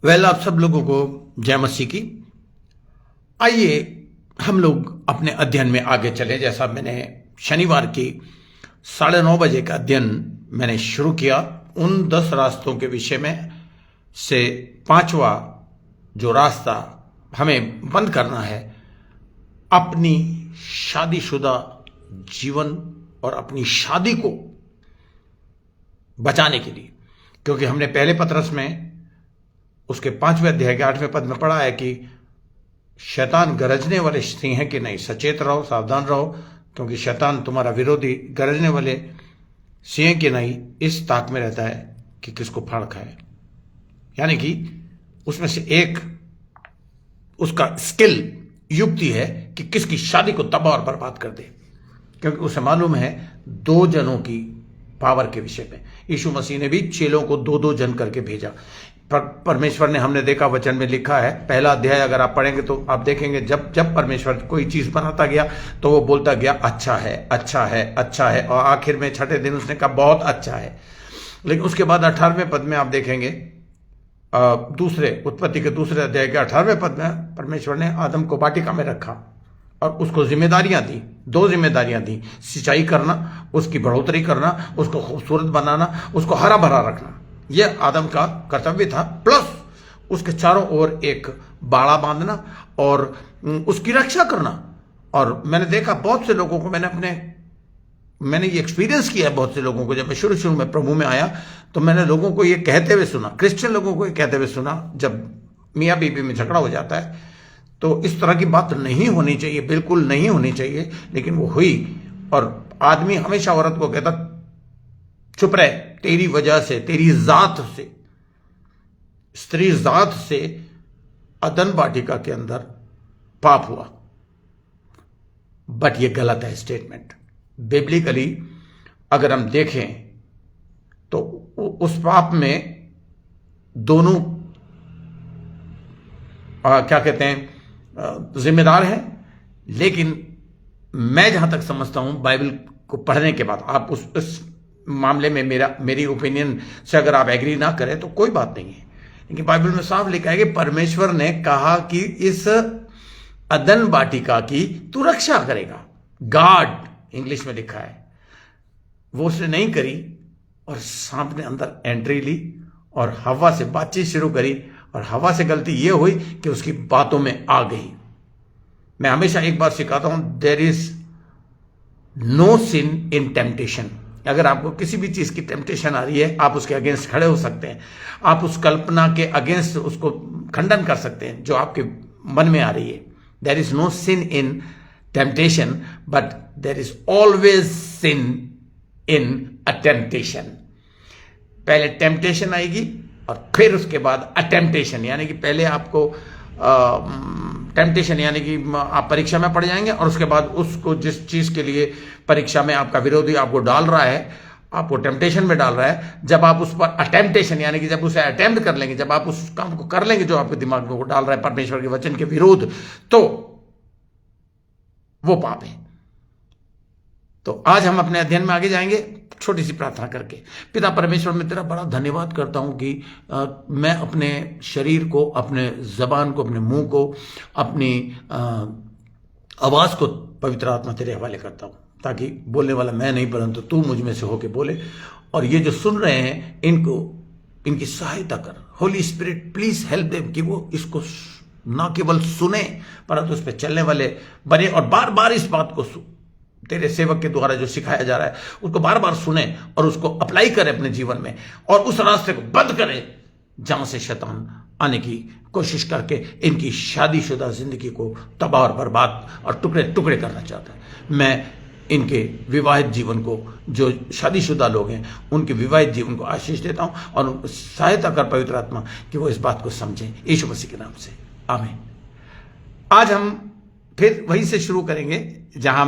आप सब लोगों को जय मसीह की। आइए हम लोग अपने अध्ययन में आगे चले। जैसा मैंने शनिवार की 9:30 का अध्ययन मैंने शुरू किया, उन 10 रास्तों के विषय में से 5वां जो रास्ता हमें बंद करना है, अपनी शादीशुदा जीवन और अपनी शादी को बचाने के लिए। क्योंकि हमने पहले पत्रस में उसके 5वें अध्याय के 8वें पद में पढ़ा है कि शैतान गरजने वाले सिंह है कि नहीं, सचेत रहो, सावधान रहो, क्योंकि शैतान तुम्हारा विरोधी गरजने वाले सिंह की नहीं इस ताक में रहता है कि किसको फाड़ खाए। यानी कि उसमें से एक उसका स्किल युक्ति है कि किसकी शादी को तबाह और बर्बाद कर दे, क्योंकि उसे मालूम है 2 जनों की पावर के विषय में। यीशु मसीह ने भी चेलों को 2-2 जन करके भेजा। परमेश्वर ने, हमने देखा वचन में लिखा है, पहला अध्याय अगर आप पढ़ेंगे तो आप देखेंगे जब जब परमेश्वर कोई चीज बनाता गया तो वो बोलता गया अच्छा है, अच्छा है, अच्छा है, और आखिर में 6ठे दिन उसने कहा बहुत अच्छा है। लेकिन उसके बाद 18वें पद में आप देखेंगे, उत्पत्ति के 2 अध्याय के 18वें पद में परमेश्वर ने आदम को वाटिका में रखा और उसको जिम्मेदारियां दी, 2 जिम्मेदारियां दी, सिंचाई करना, उसकी बढ़ोतरी करना, उसको खूबसूरत बनाना, उसको हरा भरा रखना। यह आदम का कर्तव्य था। प्लस उसके चारों ओर एक बाड़ा बांधना और उसकी रक्षा करना। और मैंने देखा बहुत से लोगों को, मैंने ये एक्सपीरियंस किया है बहुत से लोगों को। जब मैं शुरू में प्रभु में आया तो मैंने लोगों को ये कहते हुए सुना, क्रिश्चियन लोगों को ये कहते हुए सुना, जब मियाँ बीवी में झगड़ा हो जाता है तो इस तरह की बात नहीं होनी चाहिए, बिल्कुल नहीं होनी चाहिए, लेकिन वो हुई। और आदमी हमेशा औरत को कहता चुप रहे, तेरी वजह से, तेरी जात से, स्त्री जात से अदन वाटिका के अंदर पाप हुआ। बट ये गलत है स्टेटमेंट। बिब्लिकली अगर हम देखें तो उस पाप में दोनों क्या कहते हैं, जिम्मेदार हैं। लेकिन मैं जहां तक समझता हूं, बाइबल को पढ़ने के बाद, आप उस मामले में मेरी ओपिनियन से अगर आप एग्री ना करें तो कोई बात नहीं है, लेकिन बाइबल में साफ लिखा है कि परमेश्वर ने कहा कि इस अदन वाटिका की तू रक्षा करेगा। गॉड इंग्लिश में लिखा है, वो उसने नहीं करी और सांप ने अंदर एंट्री ली और हवा से बातचीत शुरू करी। और हवा से गलती यह हुई कि उसकी बातों में आ गई। मैं हमेशा एक बात सिखाता हूं, there is no sin in temptation. अगर आपको किसी भी चीज की टेम्पटेशन आ रही है, आप उसके अगेंस्ट खड़े हो सकते हैं, आप उस कल्पना के अगेंस्ट उसको खंडन कर सकते हैं जो आपके मन में आ रही है। There is no sin in temptation, but there is always sin in a temptation. पहले टेम्पटेशन आएगी और फिर उसके बाद अटेम्पटेशन, यानी कि पहले आपको टेम्पटेशन यानी कि आप परीक्षा में पड़ जाएंगे और उसके बाद उसको, जिस चीज के लिए परीक्षा में आपका विरोधी आपको डाल रहा है, आपको टेम्पटेशन में डाल रहा है, जब आप उस पर अटेम्पटेशन यानी कि जब उसे अटेम्प्ट कर लेंगे, जब आप उस काम को कर लेंगे जो आपके दिमाग में वो डाल रहा है परमेश्वर के वचन के विरोध, तो वो पाप है। तो आज हम अपने अध्ययन में आगे जाएंगे छोटी सी प्रार्थना करके। पिता परमेश्वर, मैं तेरा बड़ा धन्यवाद करता हूं कि मैं अपने शरीर को, अपने जबान को, अपने मुंह को, अपनी आवाज को पवित्र आत्मा तेरे हवाले करता हूं, ताकि बोलने वाला मैं नहीं परंतु तू मुझ में से होके बोले। और ये जो सुन रहे हैं इनकी सहायता कर। Holi spirit please help them कि वो इसको ना केवल सुने परंतु उस पर चलने वाले बने और बार बार इस बात को तेरे सेवक के द्वारा जो सिखाया जा रहा है उसको बार बार सुने और उसको अप्लाई करें अपने जीवन में, और उस रास्ते को बंद करें जहां से शैतान आने की कोशिश करके इनकी शादीशुदा जिंदगी को तबाह और बर्बाद और टुकड़े टुकड़े करना चाहता है। मैं इनके विवाहित जीवन को, जो शादीशुदा लोग हैं उनके विवाहित जीवन को आशीष देता हूं और सहायता कर पवित्र आत्मा कि वो इस बात को समझें, यीशु मसीह के नाम से, आमीन। आज हम फिर वहीं से शुरू करेंगे जहां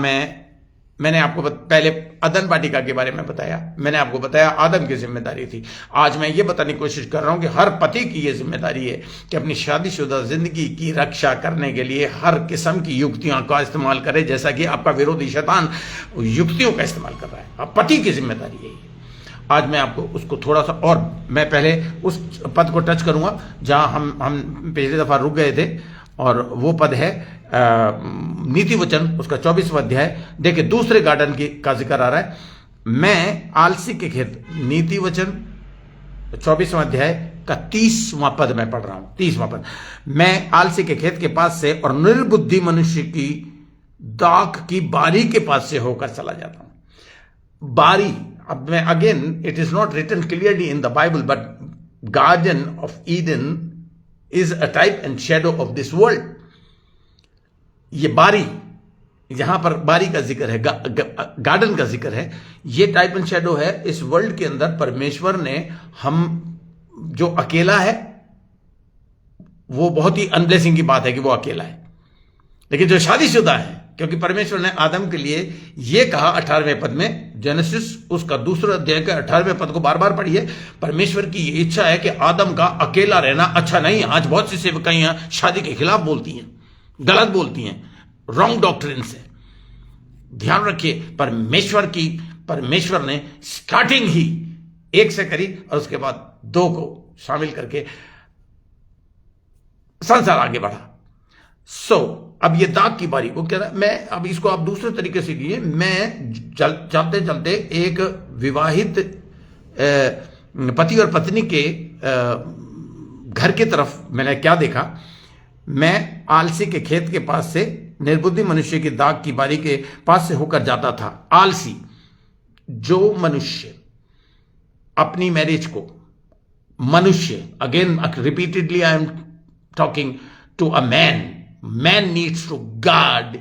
मैंने आपको पहले अदन वाटिका के बारे में बताया। मैंने आपको बताया आदम की जिम्मेदारी थी। आज मैं ये बताने की कोशिश कर रहा हूं कि हर पति की ये जिम्मेदारी है कि अपनी शादीशुदा जिंदगी की रक्षा करने के लिए हर किस्म की युक्तियों का इस्तेमाल करे, जैसा कि आपका विरोधी शैतान युक्तियों का इस्तेमाल कर रहा है। अब पति की जिम्मेदारी यही है। आज मैं आपको उसको थोड़ा सा, और मैं पहले उस पद को टच करूंगा जहां हम पिछली दफा रुक गए थे, और वो पद है नीति वचन, उसका 24वां अध्याय। देखिए दूसरे गार्डन का जिक्र आ रहा है। मैं आलसी के खेत, नीति वचन 24वां अध्याय का 30वां पद मैं पढ़ रहा हूं। 30वां पद, मैं आलसी के खेत के पास से और निर्बुद्धि मनुष्य की दाख की बारी के पास से होकर चला जाता हूं। बारी, अब मैं again, it is not written clearly in the Bible, but garden of Eden is a type and shadow of this world. ये बारी, यहां पर बारी का जिक्र है, गार्डन का जिक्र है, ये टाइप एंड शेडो है इस वर्ल्ड के अंदर। परमेश्वर ने हम, जो अकेला है, वो बहुत ही अनब्लेसिंग की बात है कि वो अकेला है, लेकिन जो शादीशुदा है, क्योंकि परमेश्वर ने आदम के लिए यह कहा 18वें पद में, जेनेसिस उसका दूसरा अध्याय के 18वें पद को बार बार पढ़िए। परमेश्वर की ये इच्छा है कि आदम का अकेला रहना अच्छा नहीं। आज बहुत सी सेवकाइयां शादी के खिलाफ बोलती हैं, गलत बोलती हैं, रॉन्ग डॉक्ट्रिन से। ध्यान रखिए, परमेश्वर ने स्टार्टिंग ही एक से करी और उसके बाद दो को शामिल करके संसार आगे बढ़ा। अब ये दाग की बारी, वो कह रहा है, मैं अब इसको आप दूसरे तरीके से लिए, मैं चलते चलते एक विवाहित पति और पत्नी के घर की तरफ मैंने क्या देखा। मैं आलसी के खेत के पास से निर्बुद्धि मनुष्य की दाग की बारी के पास से होकर जाता था। आलसी, जो मनुष्य अपनी मैरिज को, मनुष्य, again repeatedly I am talking to a man needs to guard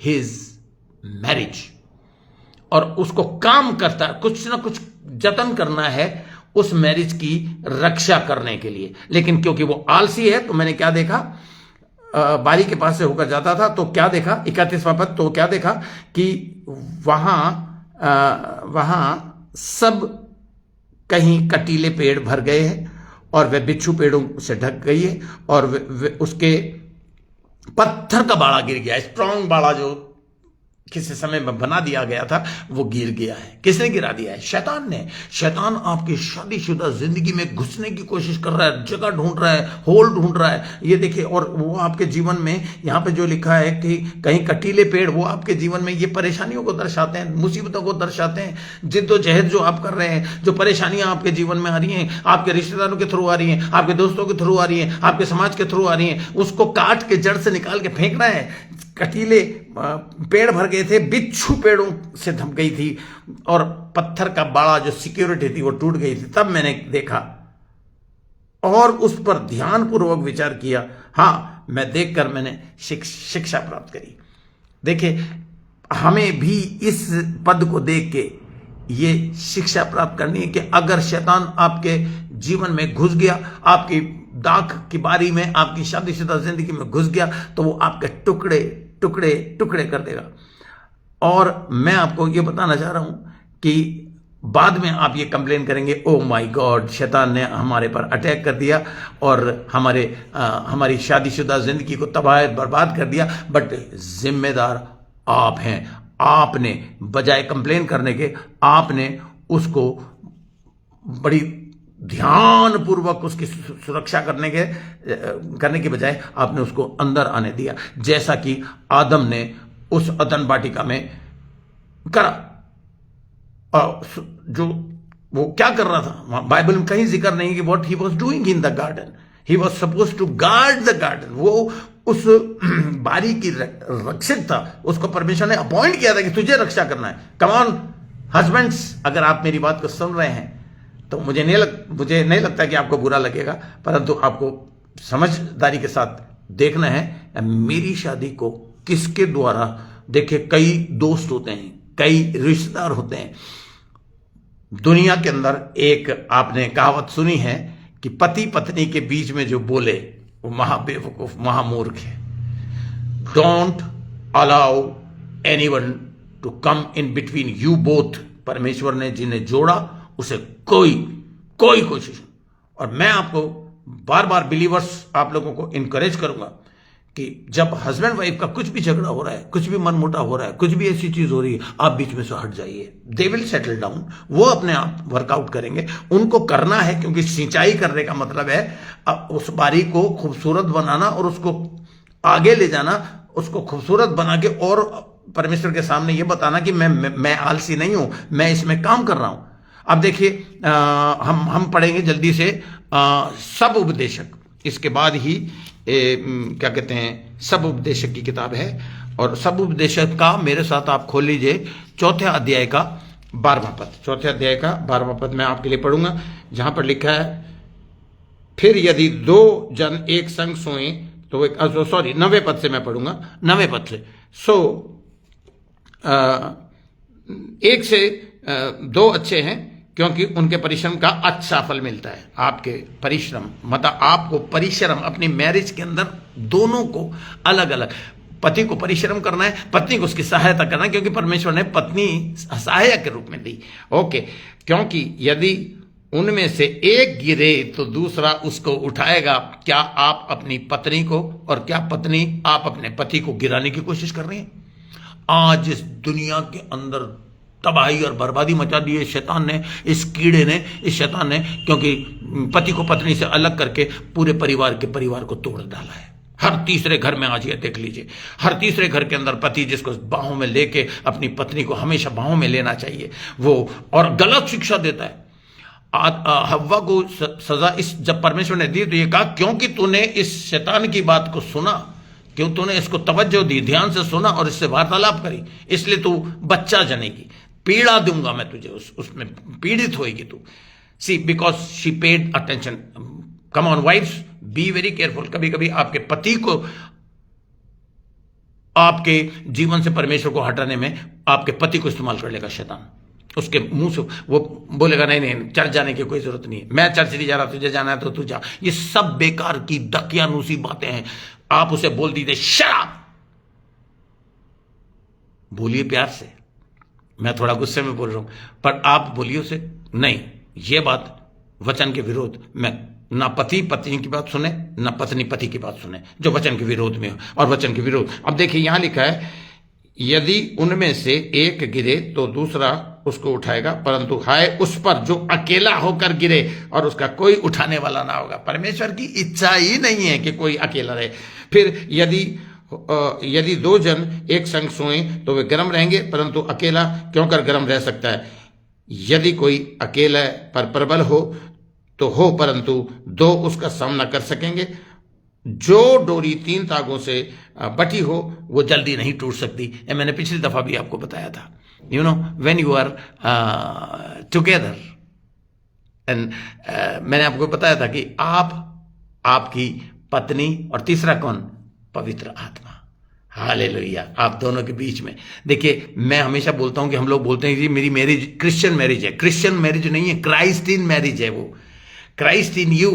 his marriage, और उसको काम करता है, कुछ ना कुछ जतन करना है उस मैरिज की रक्षा करने के लिए। लेकिन क्योंकि वो आलसी है, तो मैंने क्या देखा, बारी के पास से होकर जाता था तो क्या देखा, 31वां पद, तो क्या देखा कि वहां सब कहीं कटीले पेड़ भर गए हैं और वह बिच्छू पेड़ों से ढक गई है, और उसके पत्थर का बाड़ा गिर गया। स्ट्रांग बाड़ा जो किसी समय में बना दिया गया था, वो गिर गया है। किसने गिरा दिया है? शैतान ने। शैतान आपकी शादीशुदा जिंदगी में घुसने की कोशिश कर रहा है, जगह ढूंढ रहा है, होल ढूंढ रहा है। ये देखिए, और वो आपके जीवन में, यहां पे जो लिखा है कि कहीं कटीले पेड़, वो आपके जीवन में ये परेशानियों को दर्शाते हैं, मुसीबतों को दर्शाते हैं। जिद्दोजहद जो आप कर रहे हैं, जो परेशानियां आपके जीवन में आ रही हैं, आपके रिश्तेदारों के थ्रू आ रही हैं, आपके दोस्तों के थ्रू आ रही हैं, आपके समाज के थ्रू आ रही हैं, उसको काट के जड़ से निकाल के फेंकना है। कटीले पेड़ भर गए थे, बिच्छू पेड़ों से ढक गई थी, और पत्थर का बाड़ा जो सिक्योरिटी थी वो टूट गई थी। तब मैंने देखा और उस पर ध्यानपूर्वक विचार किया। हाँ, मैं देखकर मैंने शिक्षा प्राप्त करी। देखिए, हमें भी इस पद को देख के ये शिक्षा प्राप्त करनी है कि अगर शैतान आपके जीवन में घुस गया, आपकी दाख की बारी में, आपकी शादीशुदा जिंदगी में घुस गया, तो वो आपके टुकड़े टुकड़े टुकड़े कर देगा। और मैं आपको ये बताना चाह रहा हूं कि बाद में आप ये कंप्लेन करेंगे, ओ माय गॉड, शैतान ने हमारे पर अटैक कर दिया और हमारी शादीशुदा जिंदगी को तबाह बर्बाद कर दिया। बट जिम्मेदार आप हैं। आपने बजाय कंप्लेन करने के, आपने उसको बड़ी ध्यानपूर्वक उसकी सुरक्षा करने के बजाय आपने उसको अंदर आने दिया, जैसा कि आदम ने उस अदन वाटिका में करा। और जो वो क्या कर रहा था, बाइबल में कहीं जिक्र नहीं कि what he was doing in the garden. He was suppose to guard the garden. वो उस बारी की रक्षक था। उसको परमेश्वर ने अपॉइंट किया था कि तुझे रक्षा करना है। कम ऑन हस्बैंड्स, अगर आप मेरी बात को सुन रहे हैं तो मुझे नहीं लगता कि आपको बुरा लगेगा, परंतु आपको समझदारी के साथ देखना है मेरी शादी को किसके द्वारा। देखिए, कई दोस्त होते हैं, कई रिश्तेदार होते हैं दुनिया के अंदर। एक आपने कहावत सुनी है कि पति पत्नी के बीच में जो बोले वो महाबेवकूफ, महामूर्ख है। Don't allow anyone to come in between you both. परमेश्वर ने जिन्हें जोड़ा उसे कोई कोशिश। और मैं आपको बार बार बिलीवर्स, आप लोगों को इनकरेज करूंगा कि जब हस्बैंड वाइफ का कुछ भी झगड़ा हो रहा है, कुछ भी मनमुटा हो रहा है, कुछ भी ऐसी चीज हो रही है, आप बीच में से हट जाइए। दे विल सेटल डाउन, वो अपने आप वर्कआउट करेंगे। उनको करना है, क्योंकि सिंचाई करने का मतलब है उस बारी को खूबसूरत बनाना और उसको आगे ले जाना, उसको खूबसूरत बना के और परमेश्वर के सामने ये बताना कि मैं आलसी नहीं हूं, मैं इसमें काम कर रहा हूं। अब देखिए, हम पढ़ेंगे जल्दी से सब उपदेशक, इसके बाद ही क्या कहते हैं, सब उपदेशक की किताब है। और सब उपदेशक का मेरे साथ आप खोल लीजिए चौथे अध्याय का 12वां पद। चौथे अध्याय का 12वां पद मैं आपके लिए पढ़ूंगा, जहां पर लिखा है, फिर यदि 2 जन एक संग सोए तो एक, सॉरी 9वें पद से मैं पढ़ूंगा, 9वें पद से। एक से 2 अच्छे हैं, क्योंकि उनके परिश्रम का अच्छा फल मिलता है। आपके परिश्रम मतलब आपको परिश्रम अपनी मैरिज के अंदर दोनों को अलग अलग, पति को परिश्रम करना है, पत्नी को उसकी सहायता करना है, क्योंकि परमेश्वर ने पत्नी सहायक के रूप में दी। ओके, क्योंकि यदि उनमें से एक गिरे तो दूसरा उसको उठाएगा। क्या आप अपनी पत्नी को और क्या पत्नी आप अपने पति को गिराने की कोशिश कर रही हैं? आज इस दुनिया के अंदर तबाही और बर्बादी मचा दी है शैतान ने, इस कीड़े ने, इस शैतान ने, क्योंकि पति को पत्नी से अलग करके पूरे परिवार को तोड़ डाला है। हर तीसरे घर में आज ये देख लीजिए, हर तीसरे घर के अंदर पति जिसको बाहों में लेके अपनी पत्नी को हमेशा बाहों में लेना चाहिए वो, और गलत शिक्षा देता है। हव्वा को सजा इस जब परमेश्वर ने दी तो ये कहा, क्योंकि तूने इस शैतान की बात को सुना, क्यों तूने इसको तवज्जो दी, ध्यान से सुना और इससे वार्तालाप करी, इसलिए तू बच्चा जनेगी, पीड़ा दूंगा मैं तुझे, उसमें पीड़ित होएगी तू। See because she paid attention. Come on wives, be very careful. कभी कभी आपके पति को आपके जीवन से परमेश्वर को हटाने में आपके पति को इस्तेमाल कर लेगा शैतान। उसके मुंह से वो बोलेगा, नहीं नहीं चर्च जाने की कोई जरूरत नहीं है, मैं चर्च नहीं जा रहा, तुझे जाना है तो तू जा। ये सब बेकार की दकियानूसी बातें हैं। आप उसे बोल दीजिए शराब, बोलिए प्यार से, मैं थोड़ा गुस्से में बोल रहा हूं, पर आप बोलिए उसे, नहीं ये बात वचन के विरोध में, ना पति पत्नी की बात सुने, ना पत्नी पति की बात सुने, जो वचन के विरोध में हो। और वचन के विरोध, अब देखिए यहां लिखा है, यदि उनमें से एक गिरे तो दूसरा उसको उठाएगा, परंतु हाय उस पर जो अकेला होकर गिरे और उसका कोई उठाने वाला ना होगा। परमेश्वर की इच्छा ही नहीं है कि कोई अकेला रहे। फिर यदि 2 जन एक संग सोए तो वे गर्म रहेंगे, परंतु अकेला क्यों कर गर्म रह सकता है? यदि कोई अकेला पर प्रबल हो तो हो, परंतु 2 उसका सामना कर सकेंगे। जो डोरी 3 तागों से बटी हो वो जल्दी नहीं टूट सकती। ये मैंने पिछली दफा भी आपको बताया था। You know, when you are together, and मैंने आपको बताया था कि आप, आपकी पत्नी और तीसरा कौन? पवित्र आत्मा। हालेलुया। आप दोनों के बीच में देखिए, मैं हमेशा बोलता हूं कि हम लोग बोलते हैं कि मेरी मैरिज क्रिश्चियन मैरिज है। क्रिश्चियन मैरिज नहीं है, क्राइस्ट इन मैरिज है वो, Christ in you,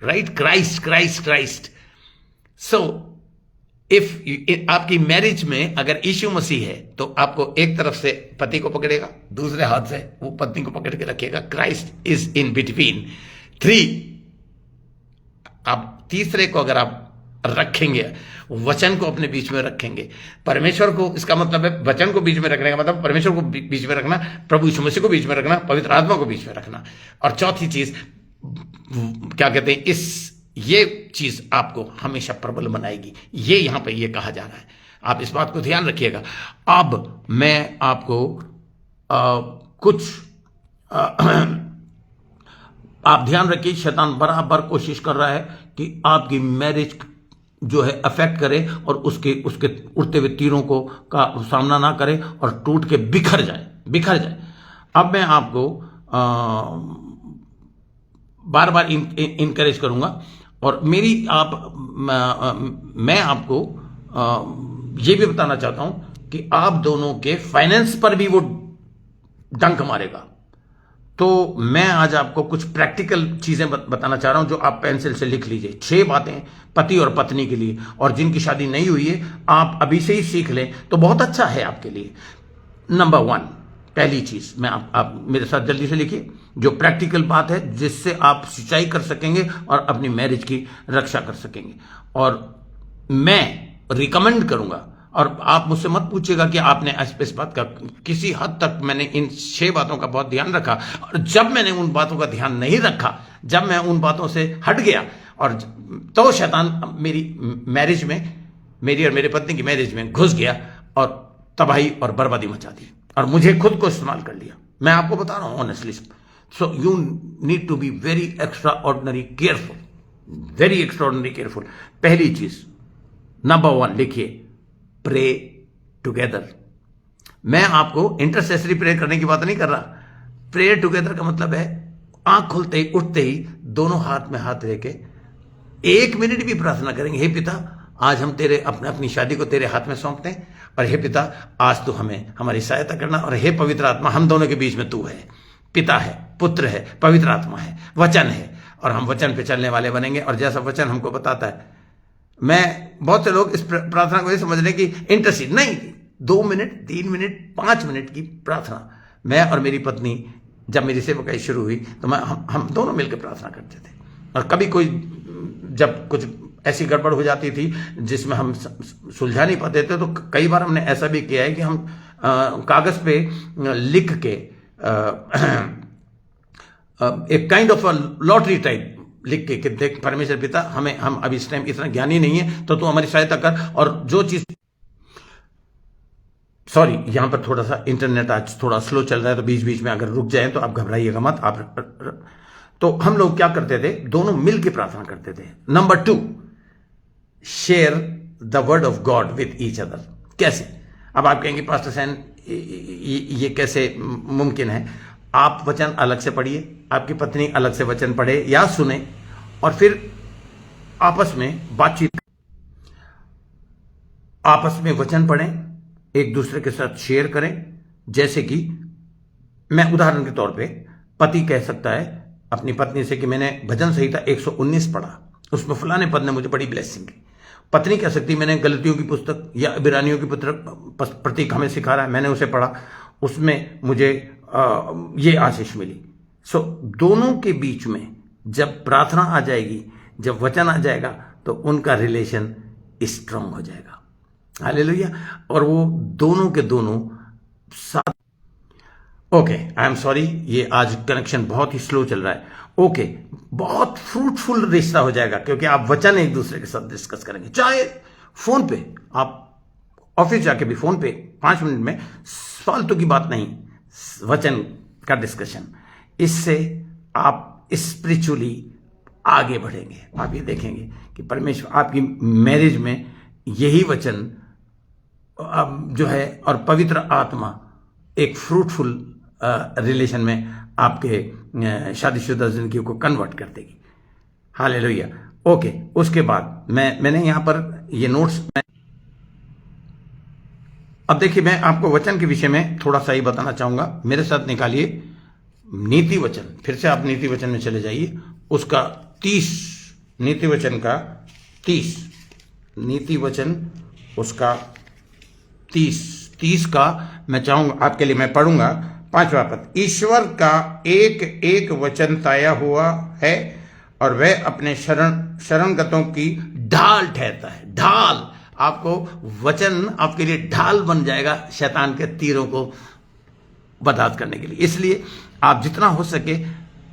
right? Christ Christ Christ. So if आपकी मैरिज में अगर यीशु मसीह है तो आपको एक तरफ से पति को पकड़ेगा, दूसरे हाथ से वो पत्नी को पकड़ के रखेगा। Christ is in between 3। आप तीसरे को अगर आप रखेंगे, वचन को अपने बीच में रखेंगे, परमेश्वर को, इसका मतलब है वचन को बीच में रखने का मतलब परमेश्वर को बीच में रखना, प्रभु यीशु मसीह को बीच में रखना, पवित्र आत्मा को बीच में रखना। और चौथी चीज क्या कहते हैं, ये चीज आपको हमेशा प्रबल बनाएगी। ये यहां पे ये कहा जा रहा है, आप इस बात को ध्यान रखिएगा। अब मैं आपको कुछ आप ध्यान रखिए, शैतान बराबर कोशिश कर रहा है कि आपकी मैरिज जो है अफेक्ट करे और उसके उड़ते हुए तीरों को का सामना ना करे और टूट के बिखर जाए। अब मैं आपको बार बार इनकरेज करूंगा और मैं आपको ये भी बताना चाहता हूं कि आप दोनों के फाइनेंस पर भी वो डंक मारेगा। तो मैं आज आपको कुछ प्रैक्टिकल चीजें बताना चाह रहा हूं जो आप पेंसिल से लिख लीजिए। 6 बातें पति और पत्नी के लिए, और जिनकी शादी नहीं हुई है आप अभी से ही सीख लें तो बहुत अच्छा है आपके लिए। नंबर 1, पहली चीज मैं आप मेरे साथ जल्दी से लिखिए, जो प्रैक्टिकल बात है जिससे आप सिंचाई कर सकेंगे और अपनी मैरिज की रक्षा कर सकेंगे। और मैं रिकमेंड करूंगा, और आप मुझसे मत पूछिएगा कि आपने इस बात का, किसी हद तक मैंने इन 6 बातों का बहुत ध्यान रखा, और जब मैंने उन बातों का ध्यान नहीं रखा, जब मैं उन बातों से हट गया, और तो शैतान मेरी मैरिज में, मेरी और मेरे पत्नी की मैरिज में घुस गया और तबाही और बर्बादी मचा दी, और मुझे खुद को इस्तेमाल कर लिया। मैं आपको बता रहा हूं honestly. So you need to be very extraordinary careful, very extraordinary careful. पहली चीज, नंबर 1 लिखिए, प्रे टुगेदर। मैं आपको इंटरसेसरी प्रेयर करने की बात नहीं कर रहा। प्रेयर टुगेदर का मतलब है आंख खुलते ही, उठते ही दोनों हाथ में हाथ लेके 1 मिनट भी प्रार्थना करेंगे। हे पिता, आज हम तेरे अपनी शादी को तेरे हाथ में सौंपते हैं, और हे पिता, आज तू हमें हमारी सहायता करना, और हे पवित्र आत्मा, हम दोनों के बीच में तू है, पिता है, पुत्र है, पवित्र आत्मा है, वचन है, और हम वचन पे चलने वाले बनेंगे, और जैसा वचन हमको बताता है। मैं, बहुत से लोग इस प्रार्थना को ये समझ रहे कि इंटरसीड नहीं, 2 मिनट, 3 मिनट, 5 मिनट की प्रार्थना। मैं और मेरी पत्नी जब मेरी सेवकाई शुरू हुई तो हम दोनों मिलकर प्रार्थना करते थे, और कभी कोई जब कुछ ऐसी गड़बड़ हो जाती थी जिसमें हम सुलझा नहीं पाते थे, तो कई बार हमने ऐसा भी किया है कि हम कागज पे लिख के एक काइंड ऑफ लॉटरी टाइप लिख के कि देख परमेश्वर पिता, हम अभी इस टाइम इतना ज्ञानी नहीं है, तो तू हमारी सहायता कर, और जो चीज, सॉरी यहां पर थोड़ा सा इंटरनेट आज थोड़ा स्लो चल रहा है, तो बीच बीच में अगर रुक जाए तो आप घबराइएगा मत। तो हम लोग क्या करते थे, दोनों मिल के प्रार्थना करते थे। Number 2, share the word of God with each other. कैसे? अब आप कहेंगे पास्टर सैन ये कैसे मुमकिन है? आप वचन अलग से पढ़िए, आपकी पत्नी अलग से वचन पढ़े या सुने, और फिर आपस में बातचीत, आपस में वचन पढ़ें, एक दूसरे के साथ शेयर करें। जैसे कि मैं उदाहरण के तौर पे, पति कह सकता है अपनी पत्नी से कि मैंने भजन संहिता 119 पढ़ा, उसमें फलाने पद ने मुझे बड़ी ब्लेसिंग की। पत्नी कह सकती, मैंने गलतियों की पुस्तक या इब्रानियों की प्रतीक हमें सिखा रहा है, मैंने उसे पढ़ा, उसमें मुझे ये आशीष मिली। सो दोनों के बीच में जब प्रार्थना आ जाएगी, जब वचन आ जाएगा, तो उनका रिलेशन स्ट्रांग हो जाएगा। हालेलुया। और वो दोनों के दोनों साथ, ओके, आई एम सॉरी, ये आज कनेक्शन बहुत ही स्लो चल रहा है। ओके, बहुत फ्रूटफुल रिश्ता हो जाएगा, क्योंकि आप वचन एक दूसरे के साथ डिस्कस करेंगे। चाहे फोन पे, आप ऑफिस जाके भी फोन पे 5 मिनट में, फालतू की बात नहीं, वचन का डिस्कशन। इससे आप स्पिरिचुअली आगे बढ़ेंगे। आप ये देखेंगे कि परमेश्वर आपकी मैरिज में यही वचन जो है, और पवित्र आत्मा एक फ्रूटफुल रिलेशन में आपके शादीशुदा जिंदगी को कन्वर्ट कर देगी। हालेलुया। ओके, उसके बाद मैंने यहां पर ये नोट्स, अब देखिए, मैं आपको वचन के विषय में थोड़ा सा ही बताना चाहूंगा। मेरे साथ निकालिए नीति वचन, फिर से आप नीति वचन में चले जाइए, उसका 30, नीति वचन का 30, नीति वचन उसका 30 का मैं चाहूंगा आपके लिए, मैं पढ़ूंगा 5वां पद। ईश्वर का एक एक वचन ताया हुआ है, और वह अपने शरणगतों की ढाल ठहरता है। ढाल, आपको वचन आपके लिए ढाल बन जाएगा शैतान के तीरों को बर्दाश्त करने के लिए। इसलिए आप जितना हो सके,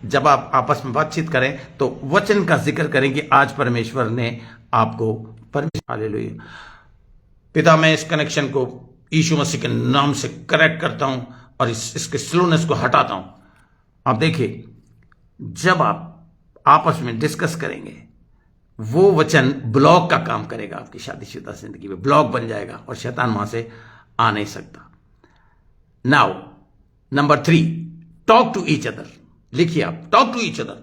जब आप आपस में बातचीत करें, तो वचन का जिक्र करें कि आज परमेश्वर ने आपको, परमेश्वर, हालेलुया। पिता, मैं इस कनेक्शन को यीशु मसीह के नाम से करेक्ट करता हूं, और इसके स्लोनेस को हटाता हूं। आप देखिए, जब आप आपस में डिस्कस करेंगे, वो वचन ब्लॉक का काम करेगा, आपकी शादीशुदा जिंदगी में ब्लॉक बन जाएगा, और शैतान वहां से आ नहीं सकता। Now number 3, talk to each other. लिखिए आप, टॉक टू ईच अदर।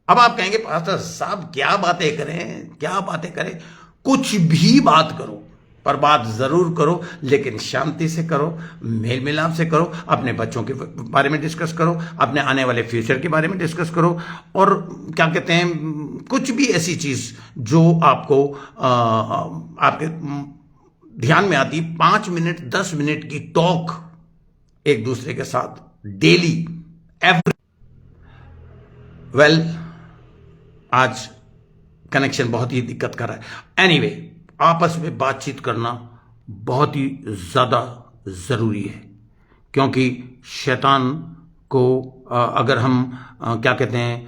अब आप कहेंगे पास्टर साहब क्या बातें करें, क्या बातें करें? कुछ भी बात करो, पर बात जरूर करो, लेकिन शांति से करो, मेल मिलाप से करो, अपने बच्चों के बारे में डिस्कस करो, अपने आने वाले फ्यूचर के बारे में डिस्कस करो, और क्या कहते हैं, कुछ भी ऐसी चीज जो आपको आपके ध्यान में आती, 5 मिनट 10 मिनट की टॉक एक दूसरे के साथ डेली, एवरी। वेल, आज कनेक्शन बहुत ही दिक्कत कर रहा है। एनीवे, आपस में बातचीत करना बहुत ही ज्यादा जरूरी है, क्योंकि शैतान को अगर हम क्या कहते हैं,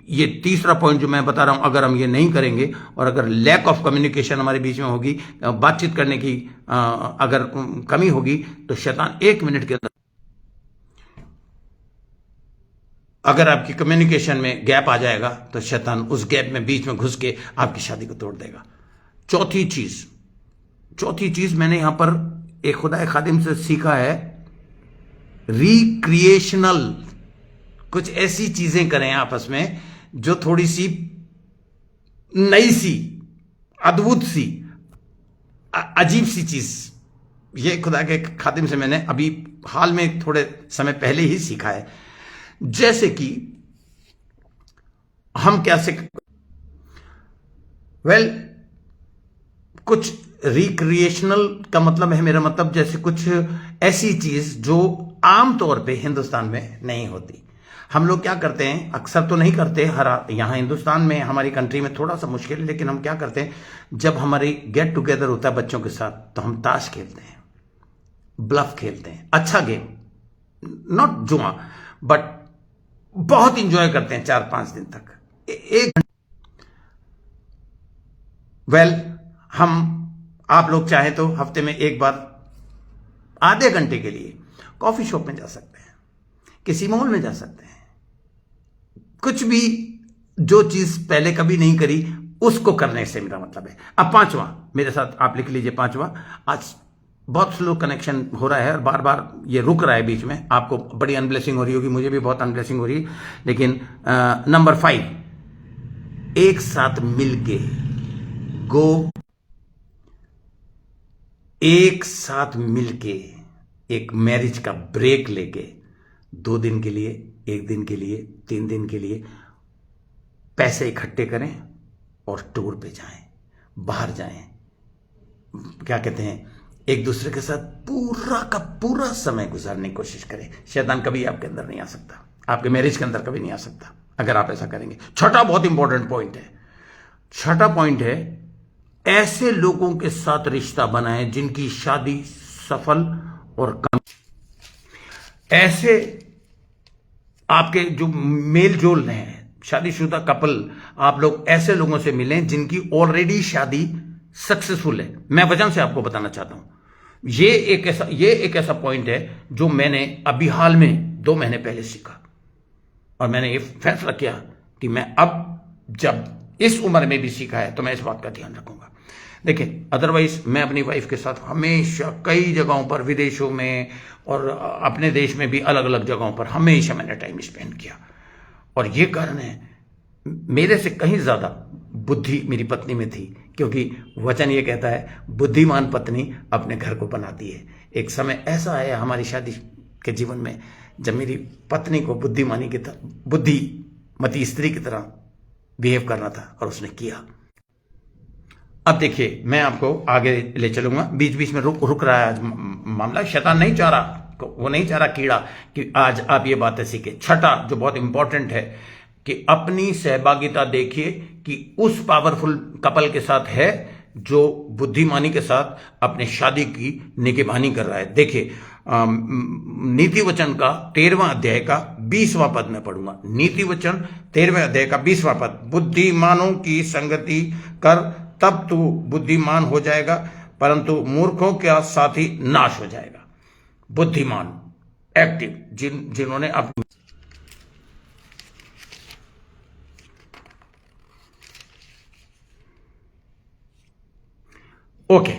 ये तीसरा पॉइंट जो मैं बता रहा हूं, अगर हम ये नहीं करेंगे और अगर लैक ऑफ कम्युनिकेशन हमारे बीच में होगी, बातचीत करने की अगर कमी होगी, तो शैतान 1 मिनट के अंदर, अगर आपकी कम्युनिकेशन में गैप आ जाएगा तो शैतान उस गैप में बीच में घुस के आपकी शादी को तोड़ देगा। चौथी चीज मैंने यहां पर एक खुदा खादिम से सीखा है, रिक्रिएशनल, कुछ ऐसी चीजें करें आपस में जो थोड़ी सी नई सी, अद्भुत सी, अजीब सी चीज। ये खुदा के खादिम से मैंने अभी हाल में थोड़े समय पहले ही सीखा है। जैसे कि हम कैसे कुछ रिक्रिएशनल का मतलब है, मेरा मतलब जैसे कुछ ऐसी चीज जो आमतौर पे हिंदुस्तान में नहीं होती। हम लोग क्या करते हैं, अक्सर तो नहीं करते, हर यहां हिंदुस्तान में, हमारी कंट्री में थोड़ा सा मुश्किल है, लेकिन हम क्या करते हैं, जब हमारी गेट टुगेदर होता है बच्चों के साथ, तो हम ताश खेलते हैं, ब्लफ खेलते हैं, अच्छा गेम, नॉट जुआ, बट बहुत इंजॉय करते हैं 4-5 दिन तक, एक आप लोग चाहें तो हफ्ते में एक बार आधे घंटे के लिए कॉफी शॉप में जा सकते हैं, किसी मॉल में जा सकते हैं, कुछ भी, जो चीज पहले कभी नहीं करी उसको करने से मेरा मतलब है। अब 5वां मेरे साथ आप लिख लीजिए, 5वां, आज बहुत स्लो कनेक्शन हो रहा है और बार बार ये रुक रहा है बीच में, आपको बड़ी अनब्लेसिंग हो रही होगी, मुझे भी बहुत अनब्लेसिंग हो रही है, लेकिन नंबर 5, एक साथ मिलके एक साथ मिलके एक मैरिज का ब्रेक लेके 2 दिन के लिए, 1 दिन के लिए, 3 दिन के लिए पैसे इकट्ठे करें और टूर पे जाएं, बाहर जाएं, क्या कहते हैं, एक दूसरे के साथ पूरा का पूरा समय गुजारने की कोशिश करें। शैतान कभी आपके अंदर नहीं आ सकता, आपके मैरिज के अंदर कभी नहीं आ सकता अगर आप ऐसा करेंगे। छठा बहुत इंपॉर्टेंट पॉइंट है, छठा पॉइंट है, ऐसे लोगों के साथ रिश्ता बनाएं जिनकी शादी सफल और कम, ऐसे आपके जो मेल जोल हैं, शादीशुदा कपल, आप लोग ऐसे लोगों से मिलें जिनकी ऑलरेडी शादी सक्सेसफुल है। मैं वजन से आपको बताना चाहता हूं, ये एक ऐसा पॉइंट है जो मैंने अभी हाल में 2 महीने पहले सीखा, और मैंने ये फैसला किया कि मैं अब जब इस उम्र में भी सीखा है तो मैं इस बात का ध्यान रखूंगा। देखिए, अदरवाइज मैं अपनी वाइफ के साथ हमेशा कई जगहों पर, विदेशों में और अपने देश में भी अलग अलग जगहों पर हमेशा मैंने टाइम स्पेंड किया, और ये कारण है, मेरे से कहीं ज्यादा बुद्धि मेरी पत्नी में थी, क्योंकि वचन ये कहता है बुद्धिमान पत्नी अपने घर को बनाती है। एक समय ऐसा आया हमारी शादी के जीवन में जब मेरी पत्नी को बुद्धिमती स्त्री की तरह बिहेव करना था, और उसने किया। अब देखिए, मैं आपको आगे ले चलूंगा, बीच बीच में रुक रहा है आज मामला। शैतान नहीं चाह रहा, वो नहीं चाह रहा कीड़ा कि आज आप ये बातें सीखे। छठा जो बहुत इंपॉर्टेंट है कि अपनी सहभागिता देखिए कि उस पावरफुल कपल के साथ है जो बुद्धिमानी के साथ अपने शादी की निगहबानी कर रहा है। देखिए, नीति वचन का 13वां अध्याय का 20वां पद में पढ़ूंगा। नीति वचन 13वें अध्याय का 20वां पद, बुद्धिमानों की संगति कर, तब तू बुद्धिमान हो जाएगा, परंतु मूर्खों का साथी नाश हो जाएगा। बुद्धिमान, एक्टिव, जिन्होंने अपनी ओके,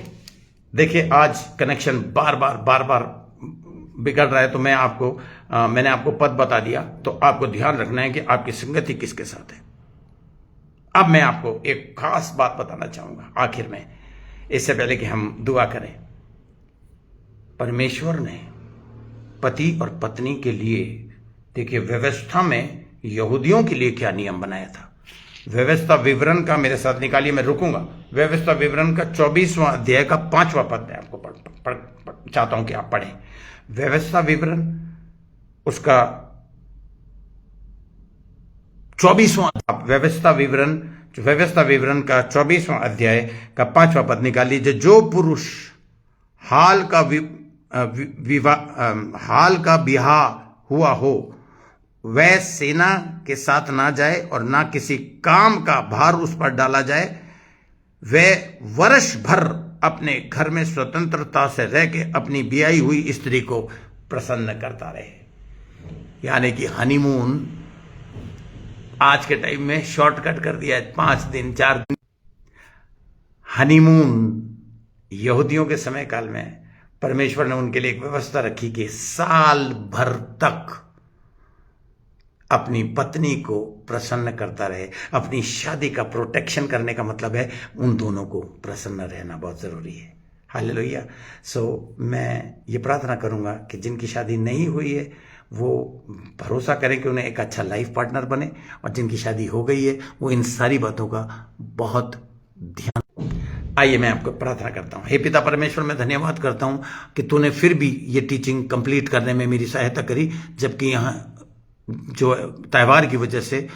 देखिए, आज कनेक्शन बार बार बिगड़ रहा है, तो मैंने आपको पद बता दिया, तो आपको ध्यान रखना है कि आपकी संगति किसके साथ है। अब मैं आपको एक खास बात बताना चाहूंगा आखिर में, इससे पहले कि हम दुआ करें। परमेश्वर ने पति और पत्नी के लिए, देखिए, व्यवस्था में यहूदियों के लिए क्या नियम बनाया था। व्यवस्था विवरण का मेरे साथ निकालिए, मैं रुकूंगा। व्यवस्था विवरण का 24वां अध्याय का 5वां पद मैं आपको चाहता हूं कि आप पढ़ें। व्यवस्था विवरण उसका 24वां, व्यवस्था विवरण व्यवस्था विवरण का 24वां अध्याय का 5वां पद निकाल लीजिए। जो पुरुष हाल का बिहा हुआ हो वह सेना के साथ ना जाए और ना किसी काम का भार उस पर डाला जाए। वह वर्ष भर अपने घर में स्वतंत्रता से रह के अपनी ब्याई हुई स्त्री को प्रसन्न करता रहे। यानी कि हनीमून आज के टाइम में शॉर्टकट कर दिया है, 5 दिन 4 दिन। हनीमून यहूदियों के समय काल में परमेश्वर ने उनके लिए एक व्यवस्था रखी कि साल भर तक अपनी पत्नी को प्रसन्न करता रहे। अपनी शादी का प्रोटेक्शन करने का मतलब है उन दोनों को प्रसन्न रहना बहुत जरूरी है। हालेलुया। सो मैं ये प्रार्थना करूंगा कि जिनकी शादी नहीं हुई है वो भरोसा करें कि उन्हें एक अच्छा लाइफ पार्टनर बने, और जिनकी शादी हो गई है वो इन सारी बातों का बहुत ध्यान। आइए मैं आपको प्रार्थना करता हूँ। हे पिता परमेश्वर, मैं धन्यवाद करता हूँ कि तूने फिर भी ये टीचिंग कंप्लीट करने में मेरी सहायता करी, जबकि यहाँ जो त्योहार की वजह से